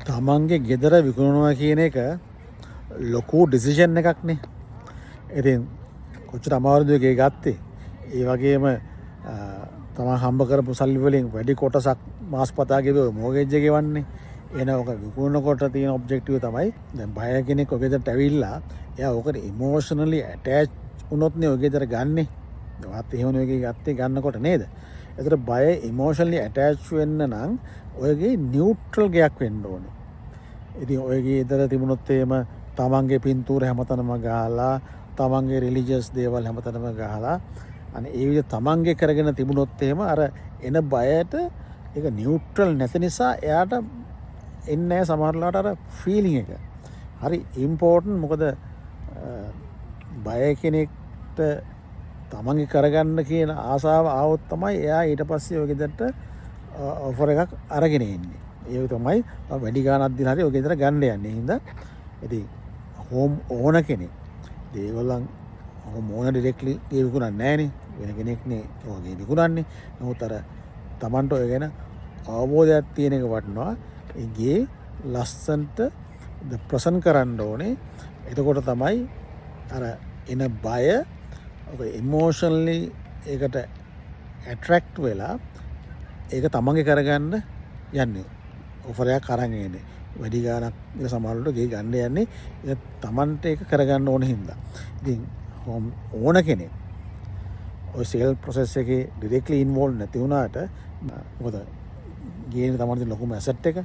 තමන්ගේ ගෙදර විකුණනවා කියන එක ලොකු ඩිසිෂන් එකක්නේ. ඉතින් කොච්චර අමාරුද ගේ ගත්තේ. ඒ වගේම තමන් හම්බ කරපු සල්ලි වලින් වැඩි කොටසක් මාස් පතා ගෙවුව මෝගේජ් එක ගෙවන්නේ. එන ඔක විකුණනකොට තියෙන ඔබ්ජෙක්ටිව් තමයි දැන් බය කෙනෙක් ඔය ගෙදරට ඇවිල්ලා එයා ඔකට ඉමෝෂනලි ඇටච් වුණොත් නේ ඔය ගෙදර ගන්නෙ. වාත් එහෙම නෙවෙයි ගත්තේ ගන්නකොට නේද? ඒතර බය ඉමෝෂනලි ඇටච් වෙන්න නම් ඔයගේ නියුට්‍රල් ගයක් වෙන්න ඕනේ. ඉතින් ඔයගේ ගෙදර තිබුණොත් එහෙම තමන්ගේ පින්තූර හැමතැනම ගහලා තමන්ගේ රිලිජියස් දේවල් හැමතැනම ගහලා අනේ ඒ විදිහ තමන්ගේ කරගෙන තිබුණොත් එහෙම අර එන බයට ඒක නියුට්‍රල් නැති නිසා එයාට එන්නේ නැහැ සමහරලාට අර ෆීලිං එක. හරි ඉම්පෝටන්ට්. මොකද බය කෙනෙක්ට තමන්ගේ කරගන්න කියන ආසාව ආවොත් තමයි එයා ඊට පස්සේ ඔය ගෙදරට ඔෆර් එකක් අරගෙන එන්නේ. ඒක තමයි වැඩි ගාණක් දීලා හරි ඔය ගෙදර ගන්න යන්නේ. හින්දා ඉතින් හෝම් ඕන කෙනෙක් දේවලන් හෝම් ඕන ඩිරෙක්ට්ලි ගේ විකුණන්නේ නැහනේ. වෙන කෙනෙක්නේ ඔයගේ විකුණන්නේ. නමුත් අර තමන්ට ඔය ගැන අවබෝධයක් තියෙන එක වටනවා. ඒ ගේ ලස්සන්ට ප්‍රසන් කරන්න ඕනේ. එතකොට තමයි අර එන බය ඔක ඉමෝෂනලි ඒකට ඇට්‍රැක්ට් වෙලා ඒක තමන්ගේ කරගන්න යන්නේ. ඔෆරයක් අරන් එන්නේ. වැඩි ගාණක් ඉතින් සමහරවිට ගේ ගන්න යන්නේ ඒක තමන්ට ඒක කරගන්න ඕන හින්දා. ඉතින් ඕන කෙනෙක් ඔය සේල් ප්‍රොසෙස් එකේ ඩිරෙක්ට්ලි ඉන්වෝල්ව් නැති වුණාට මොකද ගේන තමන්ගේ ලොකුම ඇසට් එක